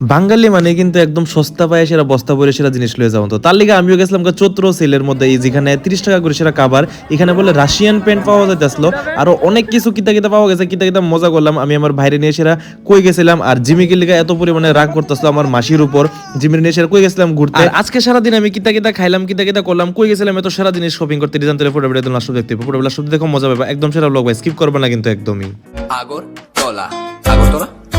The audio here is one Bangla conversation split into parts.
বাঙালি মানে কিন্তু একদম সস্তা পায় সেরা বস্তা ভরে সেরা জিনিস লয়ে যাবো। তো তার লিগে আমিও গেছিলাম চৈত্র সেলের মধ্যে, এই যেখানে 30 টাকা করে সেরা কাবার, এখানে বলে রাশিয়ান প্যান্ট পাওয়া যাইতেছিল, আরো অনেক কিছু কিতা কিতা পাওয়া গেছে। কিতা কিতা মজা করলাম আমি আমার ভাইরে নিয়ে সেরা কই গেছিলাম। আর জিমিকে লিগা এত পরিমাণে রাগ করতেছিল আমার মাসির উপর, জিমির নিয়ে সেরা কই গেছিলাম ঘুরতে। আর আজকে সারাদিন আমি কিতা কিতা খাইলাম, কিতা কিতা করলাম, কই গেছিলাম এত সারা দিন শপিং করতে। রিজান তোরে ফটো ভিডিও লাস্ট দেখতে হবে, ফটো লাস্ট দেখো মজা পাবে, একদম সেরা ব্লগ ভাই, স্কিপ করবে না কিন্তু একদমই। Agartala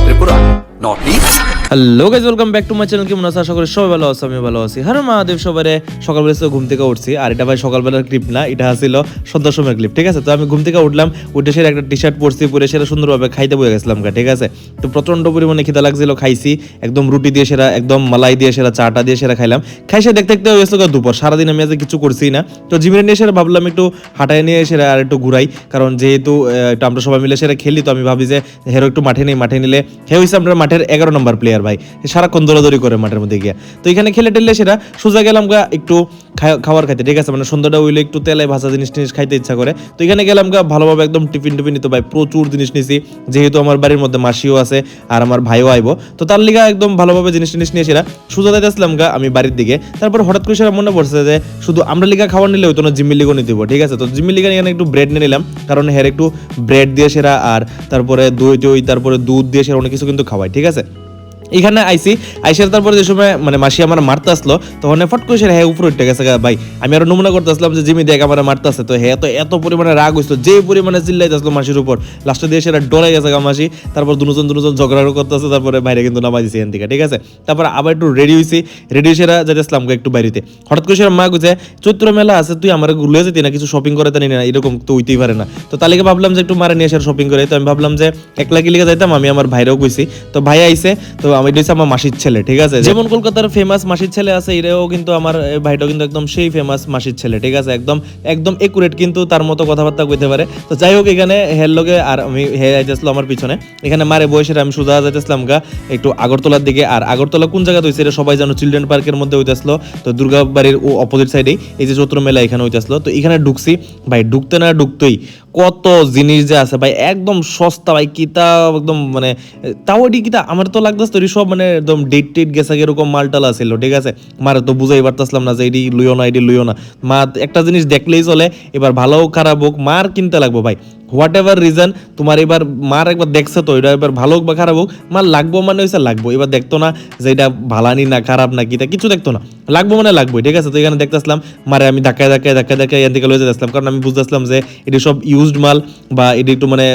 Tripura north east. Hello guys, welcome back to my channel. কেমন আছো? আশা করি সবাই ভালো আছে, আমি ভালো আছি। হ্যাঁ মহাদেব সবারে। সকালবেলা ঘুম থেকে উঠছি, আর এটা ভাই সকালবেলার ক্লিপ না, এটা ছিল সন্ধ্যার সময় ক্লিপ, ঠিক আছে। তো আমি ঘুম থেকে উঠলাম, উঠে সেটা একটা টি শার্ট পরছি, পরে সেটা সুন্দরভাবে খাইতে বয়ে গেছিলাম, ঠিক আছে। তো প্রচন্ড পরিমাণে খিদা লাগছিল, খাইছি একদম রুটি দিয়ে সেরা, একদম মালাই দিয়ে সেরা, চাটা দিয়ে সেরা খাইলাম। খাইসে দেখতে দেখতে হয়ে গেছিল দুপুর। সারাদিন আমি আজ কিছু করছি না, তো জিমের নিয়ে সেরা ভাবলাম একটু হাঁটায় নিয়ে সেরা আর একটু ঘুরাই, কারণ যেহেতু আমরা সবাই মিলে সেরা খেলি, তো আমি ভাবি যে হেরো একটু মাঠে নেই। মাঠে নিলে হে হয়েছে আমরা মাঠের 11 নম্বর প্লেয়ার ভাই, সারাক্ষণ দৌড়াদৌড়ি করে মাঠের মধ্যে গিয়া। তো এখানে খেলে টেলে সেটা সোজা গেলাম গা একটু খাবার খাইতে, ঠিক আছে। মানে সন্ধ্যাটা হইলে একটু তেলে ভাজা জিনিস টিনিস খাইতে ইচ্ছা করে। তো এখানে গেলাম গা ভালোভাবে একদম টিফিন নিতে ভাই, প্রচুর জিনিস নিছি, যেহেতু আমার বাড়ির মধ্যে মাসিও আছে আর আমার ভাইও আইবো। তো তার লিগা একদম ভালোভাবে জিনিস টিনিস নিয়ে সেরা সোজা যাইতেছিলাম গা আমি বাড়ির দিকে। তারপর হঠাৎ করে সেটা মনে পড়ছে যে শুধু আমরা লিগা খাবার নিলে হইতো না, জিম্মির লিগও নিতে দিব, ঠিক আছে। তো জিম্মির লিগা এখানে একটু ব্রেড নিয়ে নিলাম, কারণ হের একটু ব্রেড দিয়ে সেরা, আর তারপরে দই, তারপরে দুধ দিয়ে সেরা অনেক কিছু কিন্তু খাওয়াই, ঠিক আছে। এখানে আইসার তারপরে যে সময় মানে মাসি আমার মারতে আসলো, তখন ফট করে হ্যাঁ উপরে উঠে গেছে ভাই। আমি আরো নমুনা করতে আসলাম যে জিমি দেখ আমার মারতে আসছে, তো হ্যাঁ তো এত পরিমাণে রাগ হইতো, যে পরিমাণে চিল্লাইতে আসলো মাসির উপর, লাস্টে দিয়ে সেটা ডরে গেছে মাসি। তারপর দুজন ঝগড়াও করতেছে, তারপরে বাইরে কিন্তু নামাই দিছি এখান থেকে, ঠিক আছে। তারপর আবার একটু রেডি হয়েছি, রেডি সেরা যাতে আসলাম একটু বাড়িতে। হঠাৎ করে সেরা মা গুছে চৈত্র মেলা আছে, তুই আমার লুয়ে যেতি না, কিছু শপিং করে তানি না, এরকম তো হইতেই পারে না। তো তালিকা ভাবলাম যে একটু মারে নিয়ে এসে শপিং করে। তো আমি ভাবলাম যে একলা কি লিগে যাইতাম, আমি আমার ভাইরাও কইছি। তো ভাই আইসে, তো আমি দিয়েছি আমার মাসির ছেলে, ঠিক আছে। যেমন কলকাতার ফেমাস মাসির ছেলে আছে, এরাও কিন্তু আমার ভাইটাও কিন্তু একদম সেই ফেমাস মাসির ছেলে, ঠিক আছে। একদম একদম একুরেট, কিন্তু তার মতো কথাবার্তা কইতে পারে। তো যাই হোক, এখানে হের লগে আর আমি হে যাইতেছিলাম আমার পিছনে, এখানে মারে বয়সের আমি সোজা যাইতেছিলাম গা একটু আগরতলার দিকে। আর আগরতলা কোন জায়গাতে হইছে এটা সবাই জানো, চিলড্রেন পার্কের মধ্যে হইতেছিল। তো দুর্গা বাড়ির ও অপোজিট সাইডেই এই যে চৈত্র মেলা এখানে হইতেছিল। তো এখানে ঢুকছি ভাই, ঢুকতে না ঢুকতেই কত জিনিস যে আছে ভাই, একদম সস্তা ভাই, কিতা একদম মানে তাও এটি কিতা আমার তো লাগতেছে তো সব মানে একদম ডেট গেছে এরকম মালটাল আছিল, ঠিক আছে। মারে তো বুঝাই পারতাম না যে এটি লইও না, এটি লইও না। মা একটা জিনিস দেখলেই চলে, এবার ভালো হোক খারাপ হোক মার কিনতে লাগবো ভাই, হোয়াট এভার রিজন। তোমার এবার মার একবার দেখছে তো এটা এবার ভালো হোক বা খারাপ হোক, মার লাগবো মানে হয়েছে লাগবো। এবার দেখতো না যে এটা ভালানি না খারাপ না কিতা, কিছু দেখতো না, লাগবো মানে লাগবোই, ঠিক আছে। তো এখানে দেখতেছিলাম মারে আমি ধাক্কায় এখান থেকে লয়ে যেতেছিলাম, কারণ আমি বুঝতেছিলাম যে এটি সব ইউজড মাল, বা এটি একটু মানে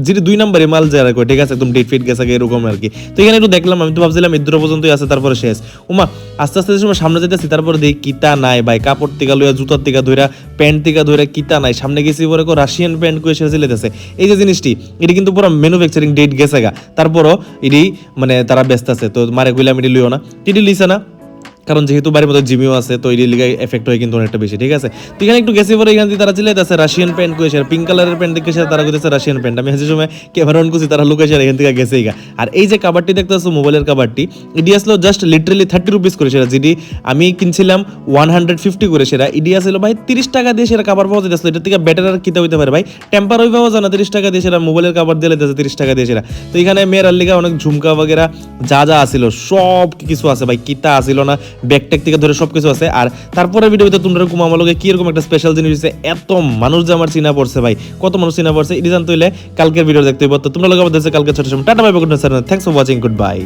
যেটি 2 নম্বরের মাল যে আর কি, ঠিক আছে, একদম ডেট ফিট গেছে এরকম আর কি। তো এখানে একটু দেখলাম, আমি তো ভাবছিলাম ইদ্র পর্যন্তই আছে, তারপরে শেষ। উমা আস্তে আস্তে সময় সামনে যেতেছি, তারপরে দেখি কিতা নাই ভাই, কাপড় থেকে লইয়া জুতার থেকে ধইরা প্যান্ট থেকে ধইরা কিতা নাই। সামনে গেছি পরে রাশিয়ান প্যান্ট করে সেটা চলেতেছে। এই যে জিনিসটি এটি কিন্তু পুরো ম্যানুফ্যাকচারিং ডেট গেছে গা, তারপরও এটি মানে তারা ব্যস্ত আছে। তো মারে কইলাম এটি লিও না, এটি লিছে না, কারণ যেহেতু বাড়ির মধ্যে জিমিও আছে, তো এই লিগে এফেক্ট হয় কিন্তু অনেকটা বেশি, ঠিক আছে। তো এখানে একটু গেছি পরে এখান থেকে তারা চিল্লাইতেছে রাশিয়ান প্যান্ট করেছে, পিঙ্ক কালারের প্যান্ট দেখে তারা কইতেছে রাশিয়ান প্যান্ট। আমি হাসির সময় ক্যামেরা অন করছি, তারা লুকাইছে এখান থেকে গেছেই গা। আর এই যে কাবারটি দেখতেছো মোবাইলের কাবারটি, এটি আসলো জাস্ট লিটারেলি 30 রুপিস করে সেটা, যেটি আমি কিনছিলাম 150 করে সেটা, এটি আসলো ভাই 30 টাকা দিয়ে সেটা কাবার পাওয়া যাচ্ছে। এটা থেকে বেটার আর কিতে হইতে পারে ভাই, টেম্পার ওই পাওয়া যায় না 30 টাকা দিয়ে সেটা, মোবাইলের কাবার দিলে 30 টাকা দিয়ে সেটা। তো এখানে মেয়ের লিগা অনেক ঝুমকা বাগেরা যা আসিল সব কিছু আছে ভাই, কিতা আসিল না, ব্যাকটেক থেকে ধরে সবকিছু আছে। আর তারপরে ভিডিওতে তোমরা কুমামালকে কি এরকম একটা স্পেশাল জিনিস হচ্ছে, এত মানুষ যে আমার চিনা পড়ছে ভাই, কত মানুষ চিনা পড়ছে এটি জানতে হইলে কালকের ভিডিও দেখতে হইব। তো তোমরা লোক আমাদের কালকে ছোট সময় tata bye bye, good night, thanks for watching, good bye.